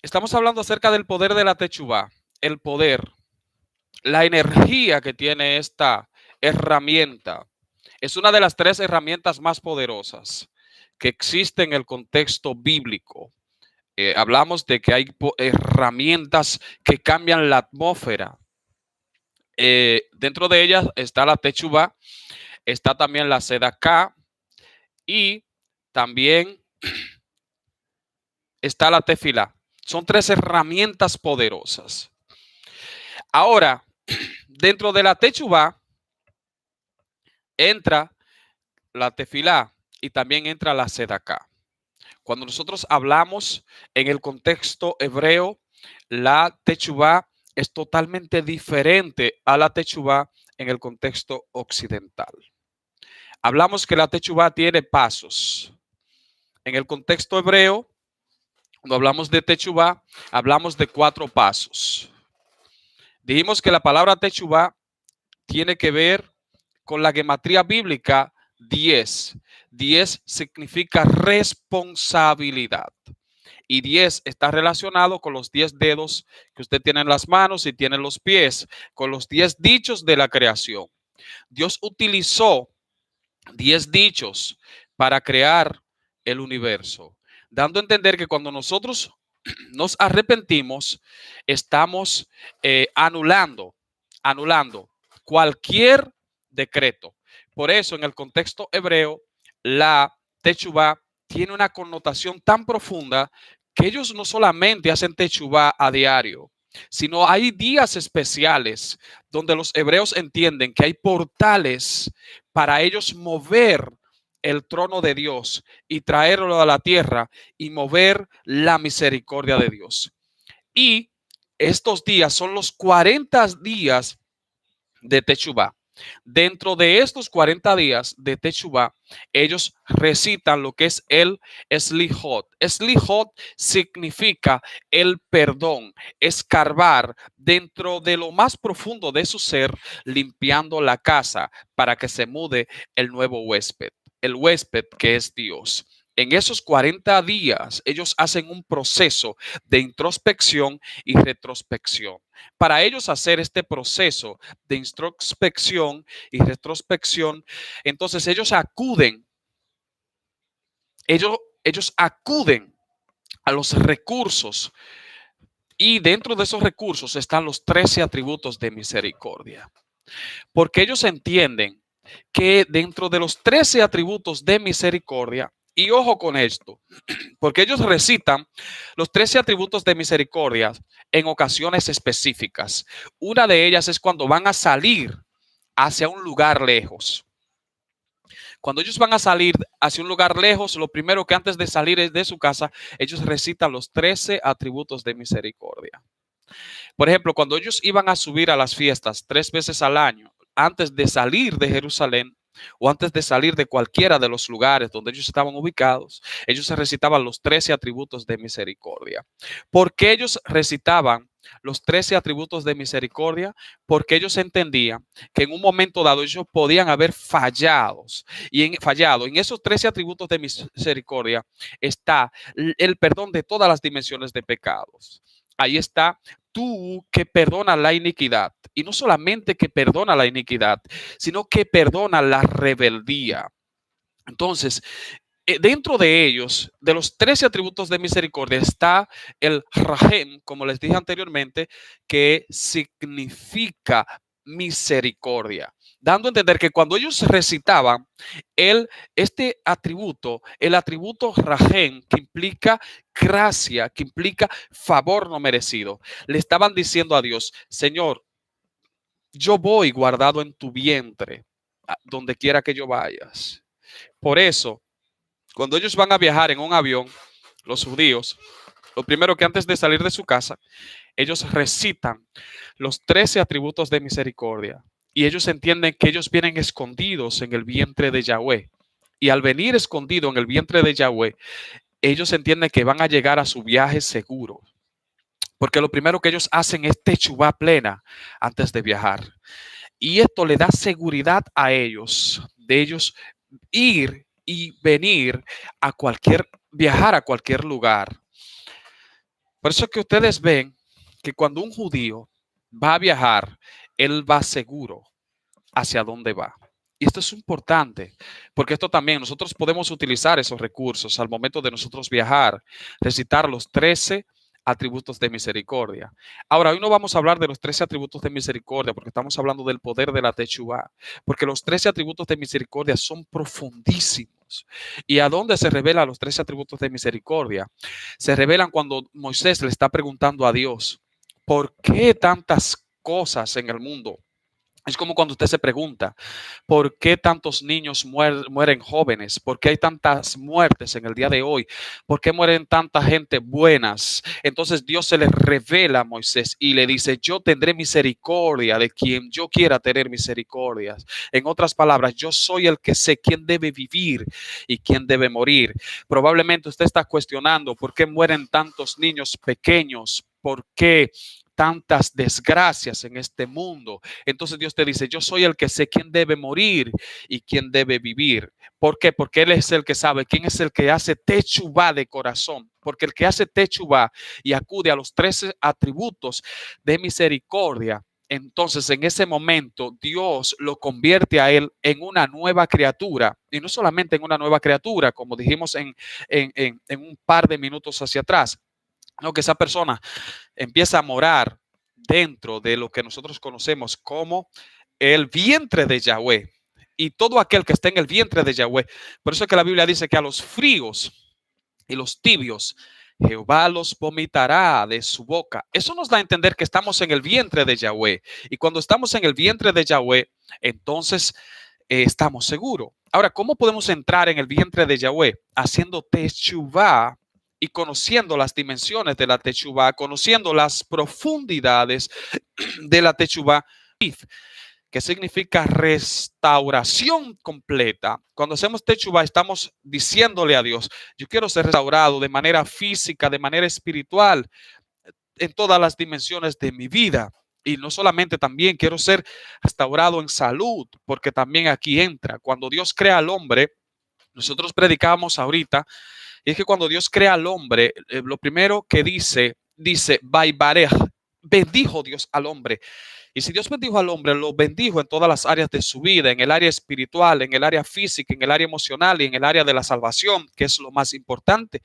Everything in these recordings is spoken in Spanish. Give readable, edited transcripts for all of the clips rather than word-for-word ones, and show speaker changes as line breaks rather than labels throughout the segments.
Estamos hablando acerca del poder de la Techuvá, el poder, la energía que tiene esta herramienta. Es una de las tres herramientas más poderosas que existen en el contexto bíblico. Hablamos de que hay herramientas que cambian la atmósfera. Dentro de ellas está la Techuvá, está también la Sedaká y también está la Tefilá. Son tres herramientas poderosas. Ahora, dentro de la Techuvá entra la Tefilá y también entra la Sedaká. Cuando nosotros hablamos en el contexto hebreo, la Techuvá es totalmente diferente a la Techuvá en el contexto occidental. Hablamos que la Techuvá tiene pasos. En el contexto hebreo, cuando hablamos de Techuvá, hablamos de 4 pasos. Dijimos que la palabra Techuvá tiene que ver con la gematría bíblica 10. 10 significa responsabilidad. Y 10 está relacionado con los 10 dedos que usted tiene en las manos y tiene en los pies, con los 10 dichos de la creación. Dios utilizó 10 dichos para crear el universo, dando a entender que cuando nosotros nos arrepentimos, estamos anulando cualquier decreto. Por eso, en el contexto hebreo, la Techuvá tiene una connotación tan profunda que ellos no solamente hacen Techuvá a diario, sino hay días especiales donde los hebreos entienden que hay portales para ellos mover el trono de Dios y traerlo a la tierra y mover la misericordia de Dios. Y estos días son los 40 días de Techuvá. Dentro de estos 40 días de Techuvá, ellos recitan lo que es el Slihot. Slihot significa el perdón, escarbar dentro de lo más profundo de su ser, limpiando la casa para que se mude el nuevo huésped, el huésped que es Dios. En esos 40 días, ellos hacen un proceso de introspección y retrospección. Para ellos hacer este proceso de introspección y retrospección, entonces ellos acuden a los recursos y dentro de esos recursos están los 13 atributos de misericordia. Porque ellos entienden que dentro de los 13 atributos de misericordia, y ojo con esto, porque ellos recitan los 13 atributos de misericordia en ocasiones específicas. Una de ellas es cuando van a salir hacia un lugar lejos. Cuando ellos van a salir hacia un lugar lejos, lo primero que antes de salir de su casa, ellos recitan los 13 atributos de misericordia. Por ejemplo, cuando ellos iban a subir a las fiestas 3 veces al año, antes de salir de Jerusalén o antes de salir de cualquiera de los lugares donde ellos estaban ubicados, ellos se recitaban los 13 atributos de misericordia. ¿Por qué ellos recitaban los 13 atributos de misericordia? Porque ellos entendían que en un momento dado ellos podían haber fallado. En esos 13 atributos de misericordia está el perdón de todas las dimensiones de pecados. Ahí está tú que perdona la iniquidad. Y no solamente que perdona la iniquidad, sino que perdona la rebeldía. Entonces, dentro de ellos, de los 13 atributos de misericordia, está el Rahem, como les dije anteriormente, que significa misericordia, dando a entender que cuando ellos recitaban este atributo, el atributo Rahem, que implica gracia, que implica favor no merecido, le estaban diciendo a Dios: Señor, yo voy guardado en tu vientre, donde quiera que yo vayas. Por eso, cuando ellos van a viajar en un avión, los judíos, lo primero que antes de salir de su casa, ellos recitan los 13 atributos de misericordia. Y ellos entienden que ellos vienen escondidos en el vientre de Yahweh. Y al venir escondido en el vientre de Yahweh, ellos entienden que van a llegar a su viaje seguro. Porque lo primero que ellos hacen es techuvá plena antes de viajar. Y esto le da seguridad a ellos, de ellos ir y venir viajar a cualquier lugar. Por eso que ustedes ven que cuando un judío va a viajar, él va seguro hacia dónde va. Y esto es importante, porque esto también nosotros podemos utilizar esos recursos al momento de nosotros viajar, recitar los 13 atributos de misericordia. Ahora, hoy no vamos a hablar de los 13 atributos de misericordia, porque estamos hablando del poder de la Teshuvá, porque los 13 atributos de misericordia son profundísimos. ¿Y a dónde se revelan los 13 atributos de misericordia? Se revelan cuando Moisés le está preguntando a Dios, ¿por qué tantas cosas en el mundo? Es como cuando usted se pregunta, ¿por qué tantos niños mueren jóvenes? ¿Por qué hay tantas muertes en el día de hoy? ¿Por qué mueren tanta gente buenas? Entonces Dios se le revela a Moisés y le dice, yo tendré misericordia de quien yo quiera tener misericordia. En otras palabras, yo soy el que sé quién debe vivir y quién debe morir. Probablemente usted está cuestionando por qué mueren tantos niños pequeños, por qué tantas desgracias en este mundo. Entonces Dios te dice, yo soy el que sé quién debe morir y quién debe vivir. ¿Por qué? Porque Él es el que sabe quién es el que hace techubá de corazón. Porque el que hace techubá y acude a los 13 atributos de misericordia, entonces en ese momento Dios lo convierte a él en una nueva criatura. Y no solamente en una nueva criatura, como dijimos en un par de minutos hacia atrás, no, que esa persona empieza a morar dentro de lo que nosotros conocemos como el vientre de Yahweh. Y todo aquel que está en el vientre de Yahweh. Por eso es que la Biblia dice que a los fríos y los tibios Jehová los vomitará de su boca. Eso nos da a entender que estamos en el vientre de Yahweh. Y cuando estamos en el vientre de Yahweh, entonces estamos seguros. Ahora, ¿cómo podemos entrar en el vientre de Yahweh? Haciendo teshuvá y conociendo las dimensiones de la teshuvá, conociendo las profundidades de la teshuvá, que significa restauración completa. Cuando hacemos teshuvá, estamos diciéndole a Dios, yo quiero ser restaurado de manera física, de manera espiritual, en todas las dimensiones de mi vida. Y no solamente, también quiero ser restaurado en salud, porque también aquí entra. Cuando Dios crea al hombre, nosotros predicamos ahorita, y es que cuando Dios crea al hombre, lo primero que dice, Vaibarej, bendijo Dios al hombre. Y si Dios bendijo al hombre, lo bendijo en todas las áreas de su vida, en el área espiritual, en el área física, en el área emocional y en el área de la salvación, que es lo más importante.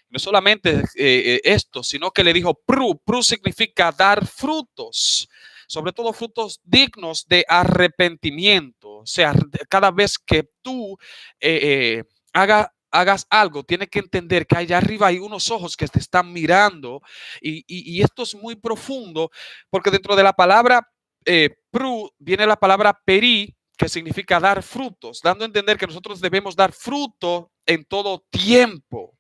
No solamente esto, sino que le dijo pru. Pru significa dar frutos, sobre todo frutos dignos de arrepentimiento. O sea, cada vez que tú hagas algo, tienes que entender que allá arriba hay unos ojos que te están mirando y esto es muy profundo porque dentro de la palabra pru viene la palabra peri, que significa dar frutos, dando a entender que nosotros debemos dar fruto en todo tiempo.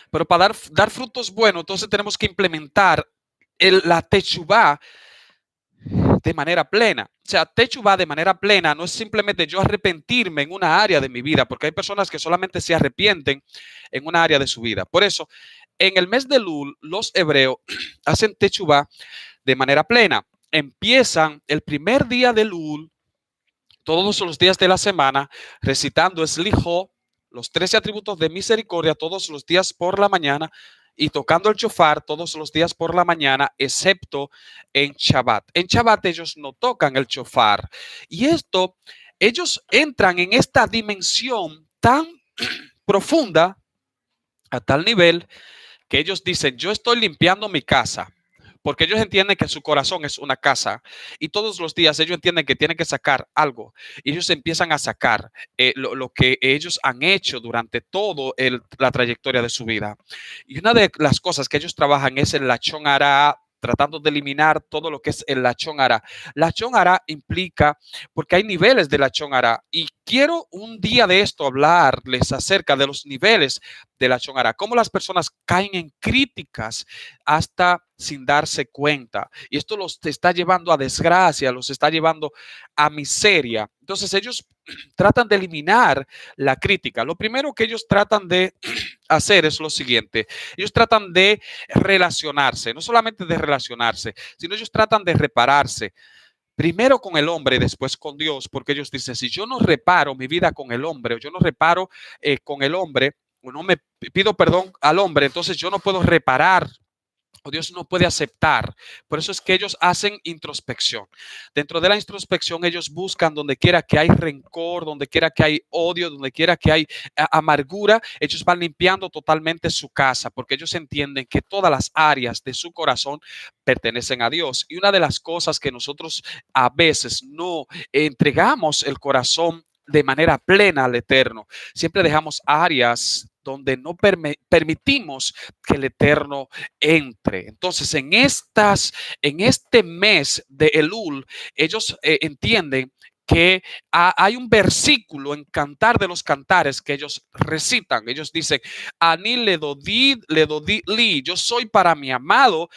Pero para dar frutos buenos, entonces tenemos que implementar la techubá de manera plena. O sea, techubá de manera plena no es simplemente yo arrepentirme en una área de mi vida, porque hay personas que solamente se arrepienten en una área de su vida. Por eso, en el mes de Elul, los hebreos hacen techubá de manera plena. Empiezan el primer día de Elul, todos los días de la semana, recitando Slijo, los 13 atributos de misericordia, todos los días por la mañana, y tocando el shofar todos los días por la mañana, excepto en Shabbat. En Shabbat ellos no tocan el shofar. Y esto, ellos entran en esta dimensión tan profunda, a tal nivel, que ellos dicen, yo estoy limpiando mi casa. Porque ellos entienden que su corazón es una casa y todos los días ellos entienden que tienen que sacar algo. Y ellos empiezan a sacar lo que ellos han hecho durante toda la trayectoria de su vida. Y una de las cosas que ellos trabajan es el lachón hará, tratando de eliminar todo lo que es el lachón hará. Lachón hará implica, porque hay niveles de lachón hará, y quiero un día de esto hablarles acerca de los niveles de lachón hará, cómo las personas caen en críticas hasta sin darse cuenta. Y esto los está llevando a desgracia, los está llevando a miseria. Entonces ellos tratan de eliminar la crítica. Lo primero que ellos tratan de hacer es lo siguiente. Ellos tratan de relacionarse, no solamente de relacionarse, sino ellos tratan de repararse. primero con el hombre y después con Dios, porque ellos dicen, si yo no reparo mi vida con el hombre, o yo no reparo con el hombre, o no me pido perdón al hombre, entonces yo no puedo reparar o Dios no puede aceptar. Por eso es que ellos hacen introspección. Dentro de la introspección ellos buscan donde quiera que hay rencor, donde quiera que hay odio, donde quiera que hay amargura, ellos van limpiando totalmente su casa porque ellos entienden que todas las áreas de su corazón pertenecen a Dios. Y una de las cosas que nosotros a veces no entregamos el corazón de manera plena al Eterno, siempre dejamos áreas donde no permitimos que el Eterno entre. Entonces, en este mes de Elul, ellos entienden que hay un versículo en Cantar de los Cantares que ellos recitan. Ellos dicen, Ani le dodi li, yo soy para mi amado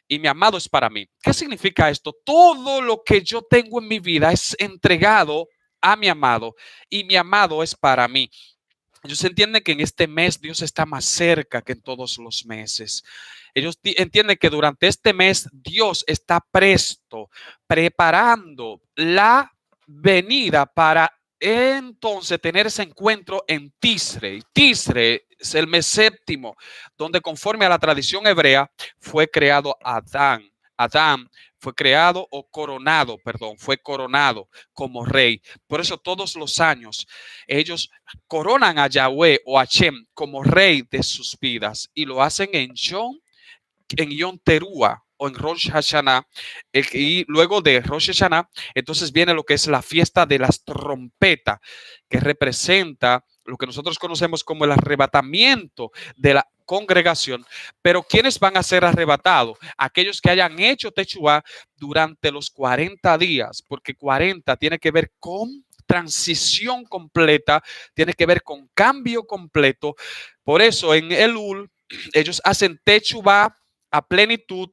y mi amado es para mí. ¿Qué significa esto? Todo lo que yo tengo en mi vida es entregado a mi amado y mi amado es para mí. Ellos entienden que en este mes Dios está más cerca que en todos los meses. Ellos entienden que durante este mes Dios está presto, preparando la venida para entonces tener ese encuentro en Tisre. Tisre es el mes séptimo, donde conforme a la tradición hebrea fue creado Adán. Adán fue creado o coronado, perdón, fue coronado como rey. Por eso todos los años ellos coronan a Yahweh o a Shem como rey de sus vidas y lo hacen en Yom Teruah o en Rosh Hashanah, y luego de Rosh Hashanah, entonces viene lo que es la fiesta de las trompetas, que representa lo que nosotros conocemos como el arrebatamiento de la congregación. Pero ¿quiénes van a ser arrebatados? Aquellos que hayan hecho Teshuvah durante los 40 días, porque 40 tiene que ver con transición completa, tiene que ver con cambio completo. Por eso en Elul ellos hacen Teshuvah a plenitud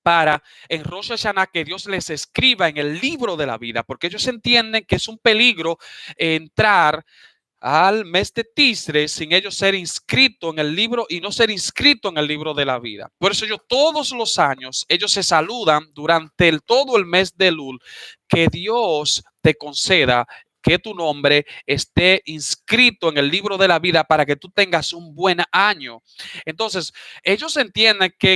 para en Rosh Hashanah que Dios les escriba en el libro de la vida, porque ellos entienden que es un peligro entrar al mes de Tisre sin ellos ser inscrito en el libro y no ser inscrito en el libro de la vida. Por eso ellos todos los años, ellos se saludan durante todo el mes de Elul, que Dios te conceda que tu nombre esté inscrito en el libro de la vida para que tú tengas un buen año. Entonces, ellos entienden que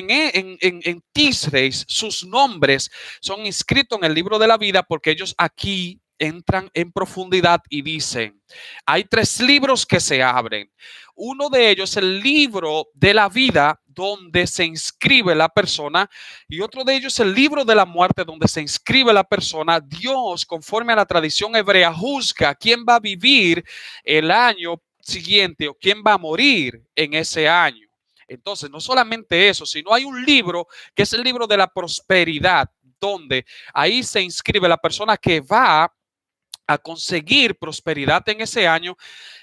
en Tisre sus nombres son inscritos en el libro de la vida porque ellos aquí entran en profundidad y dicen, hay 3 libros que se abren. Uno de ellos es el libro de la vida donde se inscribe la persona y otro de ellos es el libro de la muerte donde se inscribe la persona. Dios, conforme a la tradición hebrea, juzga quién va a vivir el año siguiente o quién va a morir en ese año. Entonces, no solamente eso, sino hay un libro que es el libro de la prosperidad, donde ahí se inscribe la persona que va a conseguir prosperidad en ese año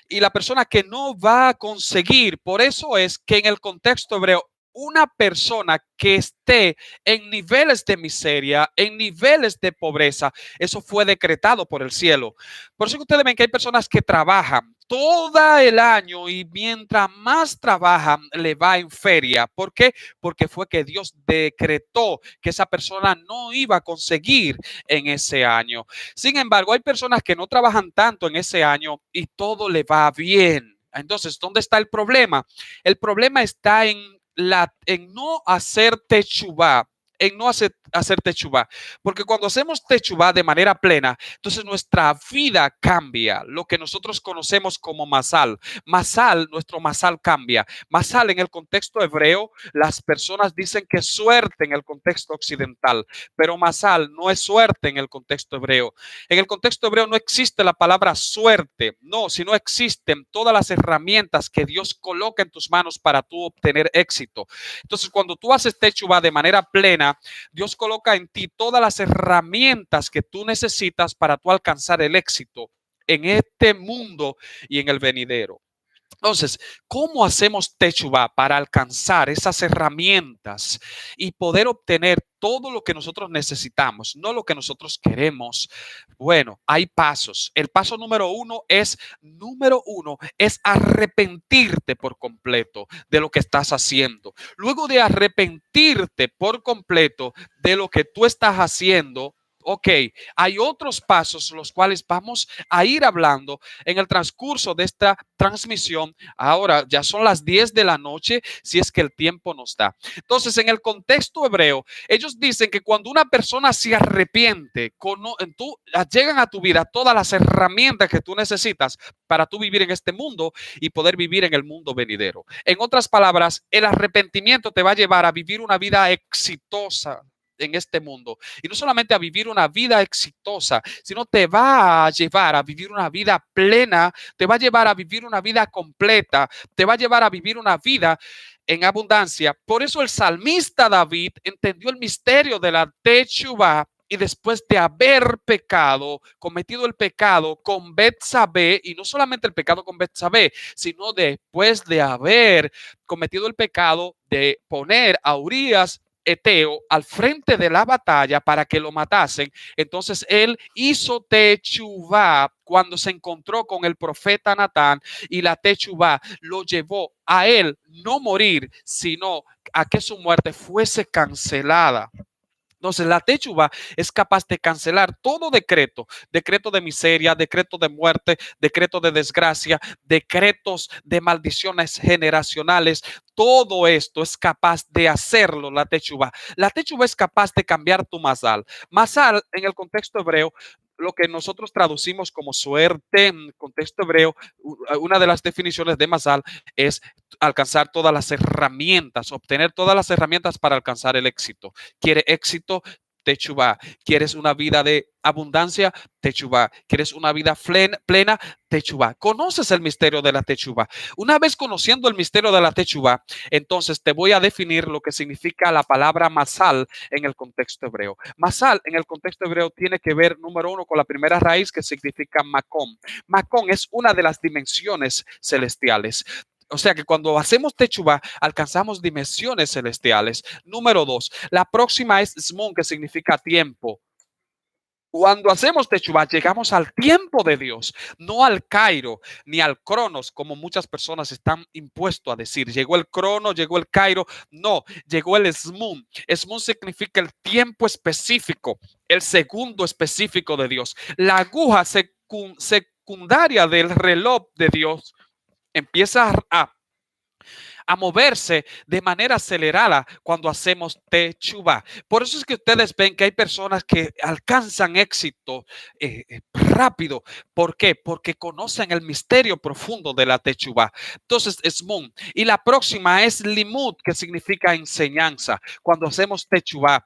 y la persona que no va a conseguir. Por eso es que en el contexto hebreo, una persona que esté en niveles de miseria, en niveles de pobreza, eso fue decretado por el cielo. Por eso que ustedes ven que hay personas que trabajan todo el año y mientras más trabajan le va en feria. ¿Por qué? Porque fue que Dios decretó que esa persona no iba a conseguir en ese año. Sin embargo, hay personas que no trabajan tanto en ese año y todo le va bien. Entonces, ¿dónde está el problema? El problema está en no hacer techubá, en no hacer techubá. Porque cuando hacemos techubá de manera plena, entonces nuestra vida cambia. Lo que nosotros conocemos como masal. Masal, nuestro masal cambia. Masal en el contexto hebreo, las personas dicen que es suerte en el contexto occidental, pero masal no es suerte en el contexto hebreo. En el contexto hebreo no existe la palabra suerte, no, sino existen todas las herramientas que Dios coloca en tus manos para tú obtener éxito. Entonces, cuando tú haces techubá de manera plena, Dios coloca en ti todas las herramientas que tú necesitas para tú alcanzar el éxito en este mundo y en el venidero. Entonces, ¿cómo hacemos techubá para alcanzar esas herramientas y poder obtener todo lo que nosotros necesitamos, no lo que nosotros queremos? Bueno, hay pasos. El paso número uno es arrepentirte por completo de lo que estás haciendo. Luego de arrepentirte por completo de lo que tú estás haciendo, Ok, hay otros pasos los cuales vamos a ir hablando en el transcurso de esta transmisión. Ahora ya son las 10 de la noche, si es que el tiempo nos da. Entonces, en el contexto hebreo, ellos dicen que cuando una persona se arrepiente, llegan a tu vida todas las herramientas que tú necesitas para tú vivir en este mundo y poder vivir en el mundo venidero. En otras palabras, el arrepentimiento te va a llevar a vivir una vida exitosa en este mundo, y no solamente a vivir una vida exitosa, sino te va a llevar a vivir una vida plena, te va a llevar a vivir una vida completa, te va a llevar a vivir una vida en abundancia. Por eso el salmista David entendió el misterio de la Teshuvá, y después de haber pecado, cometido el pecado con Betsabé, y no solamente el pecado con Betsabé, sino después de haber cometido el pecado de poner a Urías Eteo al frente de la batalla para que lo matasen. Entonces él hizo techuvá cuando se encontró con el profeta Natán, y la techuvá lo llevó a él no morir, sino a que su muerte fuese cancelada. Entonces, la techuva es capaz de cancelar todo decreto, decreto de miseria, decreto de muerte, decreto de desgracia, decretos de maldiciones generacionales. Todo esto es capaz de hacerlo la techuva. La techuva es capaz de cambiar tu masal. Masal, en el contexto hebreo, lo que nosotros traducimos como suerte, en el contexto hebreo, una de las definiciones de masal es alcanzar todas las herramientas, obtener todas las herramientas para alcanzar el éxito. ¿Quiere éxito? Techubá. ¿Quieres una vida de abundancia? Techubá. ¿Quieres una vida plena? Techubá. ¿Conoces el misterio de la Techubá? Una vez conociendo el misterio de la Techubá, entonces te voy a definir lo que significa la palabra masal en el contexto hebreo. Masal en el contexto hebreo tiene que ver, número uno, con la primera raíz, que significa macón. Macón es una de las dimensiones celestiales. O sea que cuando hacemos techubá, alcanzamos dimensiones celestiales. Número dos, la próxima es Zmun, que significa tiempo. Cuando hacemos techubá, llegamos al tiempo de Dios, no al Cairo ni al Cronos, como muchas personas están impuestos a decir. Llegó el Crono, llegó el Cairo. No, llegó el Zmun. Zmun significa el tiempo específico, el segundo específico de Dios. La aguja secundaria del reloj de Dios empieza a moverse de manera acelerada cuando hacemos techubá. Por eso es que ustedes ven que hay personas que alcanzan éxito rápido. ¿Por qué? Porque conocen el misterio profundo de la techubá. Entonces es Mun. Y la próxima es Limud, que significa enseñanza. Cuando hacemos techubá,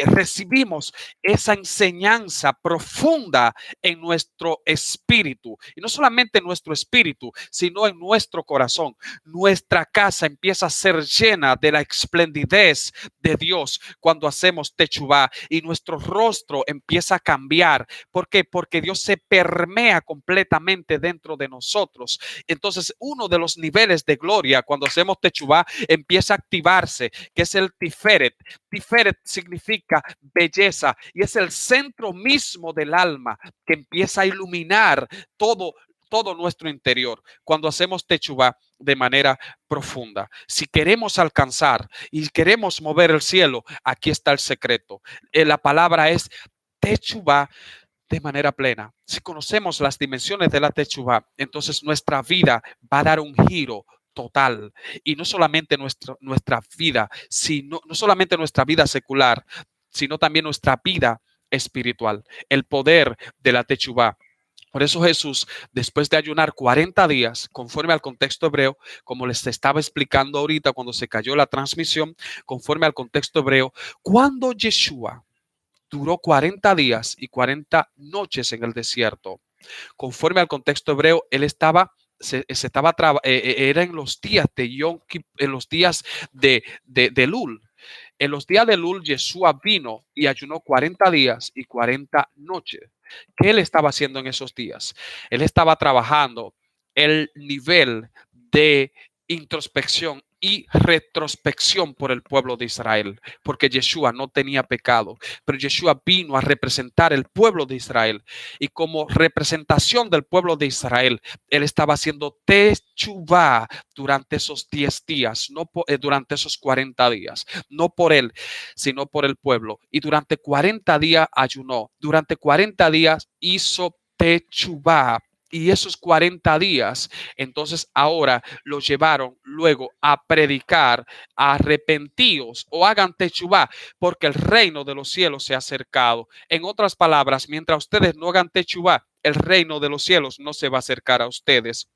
recibimos esa enseñanza profunda en nuestro espíritu. Y no solamente en nuestro espíritu, sino en nuestro corazón. Nuestra casa empieza a ser llena de la esplendidez de Dios cuando hacemos techubá, y nuestro rostro empieza a cambiar. ¿Por qué? Porque Dios se permea completamente dentro de nosotros. Entonces, uno de los niveles de gloria cuando hacemos techubá empieza a activarse, que es el Tiferet. Tiferet significa belleza, y es el centro mismo del alma que empieza a iluminar todo nuestro interior cuando hacemos techubá de manera profunda. Si queremos alcanzar y queremos mover el cielo, aquí está el secreto. La palabra es techubá de manera plena. Si conocemos las dimensiones de la techubá, entonces nuestra vida va a dar un giro total. Y no solamente nuestra vida, sino no solamente nuestra vida secular, sino también nuestra vida espiritual. El poder de la techubá. Por eso Jesús, después de ayunar 40 días, conforme al contexto hebreo, como les estaba explicando ahorita cuando se cayó la transmisión, conforme al contexto hebreo, cuando Yeshua duró 40 días y 40 noches en el desierto, conforme al contexto hebreo, él estaba era en los días de Yom Kippur, en los días de Lul. En los días de Lul, Yeshua vino y ayunó 40 días y 40 noches. ¿Qué él estaba haciendo en esos días? Él estaba trabajando el nivel de introspección y retrospección por el pueblo de Israel, porque Yeshua no tenía pecado, pero Yeshua vino a representar el pueblo de Israel, y como representación del pueblo de Israel, él estaba haciendo techuvá durante esos 10 días, no durante esos 40 días, no por él, sino por el pueblo. Y durante 40 días ayunó, durante 40 días hizo techuvá. Y esos 40 días, entonces ahora los llevaron luego a predicar, arrepentíos o hagan techuvá, porque el reino de los cielos se ha acercado. En otras palabras, mientras ustedes no hagan techuvá, el reino de los cielos no se va a acercar a ustedes.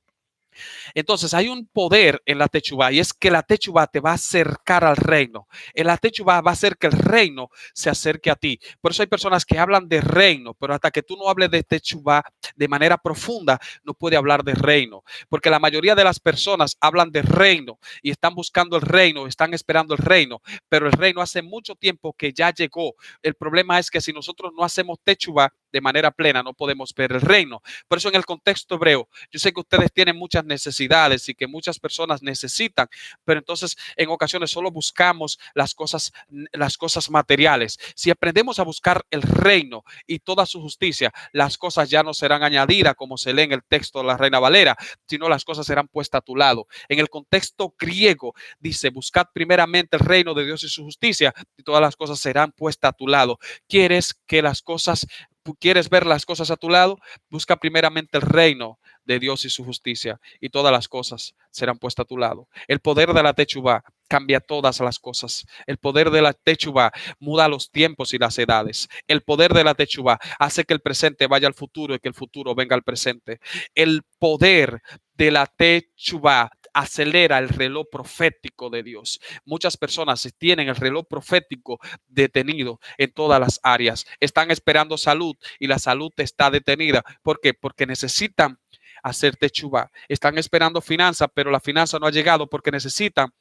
Entonces hay un poder en la techubá, y es que la techubá te va a acercar al reino. En la techubá va a hacer que el reino se acerque a ti. Por eso hay personas que hablan de reino, pero hasta que tú no hables de techubá de manera profunda, no puede hablar de reino. Porque la mayoría de las personas hablan de reino y están buscando el reino, están esperando el reino, pero el reino hace mucho tiempo que ya llegó. El problema es que si nosotros no hacemos techubá de manera plena, no podemos ver el reino. Por eso en el contexto hebreo, yo sé que ustedes tienen muchas necesidades y que muchas personas necesitan, pero entonces en ocasiones solo buscamos las cosas materiales. Si aprendemos a buscar el reino y toda su justicia, las cosas ya no serán añadidas como se lee en el texto de la Reina Valera, sino las cosas serán puestas a tu lado. En el contexto griego dice: buscad primeramente el reino de Dios y su justicia, y todas las cosas serán puestas a tu lado. ¿Quieres ver las cosas a tu lado? Busca primeramente el reino de Dios y su justicia, y todas las cosas serán puestas a tu lado. El poder de la techubá cambia todas las cosas. El poder de la techubá muda los tiempos y las edades. El poder de la techubá hace que el presente vaya al futuro y que el futuro venga al presente. El poder de la techubá acelera el reloj profético de Dios. Muchas personas tienen el reloj profético detenido en todas las áreas. Están esperando salud y la salud está detenida. ¿Por qué? Porque necesitan hacer techubá. Están esperando finanza, pero la finanza no ha llegado porque necesitan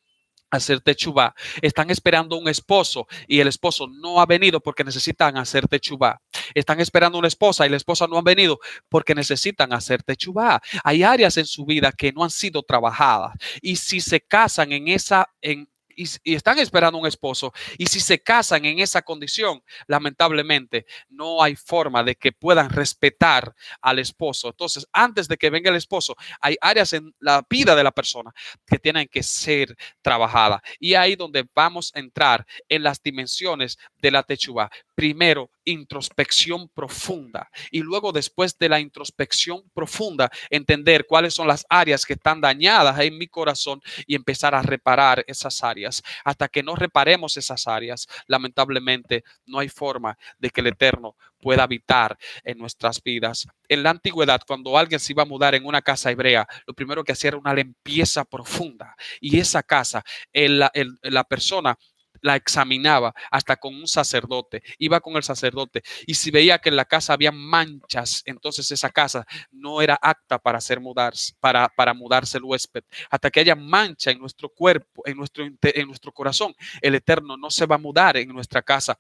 hacer techubá. Están esperando un esposo y el esposo no ha venido porque necesitan hacer techubá. Están esperando una esposa y la esposa no ha venido porque necesitan hacer techubá. Hay áreas en su vida que no han sido trabajadas, y si se casan y están esperando un esposo, y si se casan en esa condición, lamentablemente no hay forma de que puedan respetar al esposo. Entonces, antes de que venga el esposo, hay áreas en la vida de la persona que tienen que ser trabajada. Y ahí donde vamos a entrar en las dimensiones de la techubá. Primero, introspección profunda, y luego, después de la introspección profunda, entender cuáles son las áreas que están dañadas en mi corazón y empezar a reparar esas áreas. Hasta que no reparemos esas áreas, lamentablemente no hay forma de que el Eterno pueda habitar en nuestras vidas. En la antigüedad, cuando alguien se iba a mudar en una casa hebrea, lo primero que hacía era una limpieza profunda, y esa casa, la persona la examinaba hasta con un sacerdote, iba con el sacerdote, y si veía que en la casa había manchas, entonces esa casa no era apta para para mudarse el huésped. Hasta que haya mancha en nuestro cuerpo, en nuestro corazón, el Eterno no se va a mudar en nuestra casa.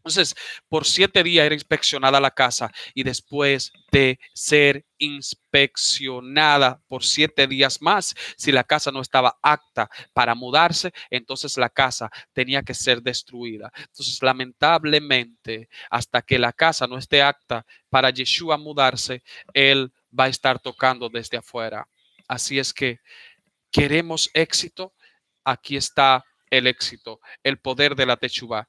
Entonces, por 7 días era inspeccionada la casa, y después de ser inspeccionada por 7 días más, si la casa no estaba apta para mudarse, entonces la casa tenía que ser destruida. Entonces, lamentablemente, hasta que la casa no esté apta para Yeshua mudarse, él va a estar tocando desde afuera. Así es que queremos éxito. Aquí está el éxito, el poder de la techubá.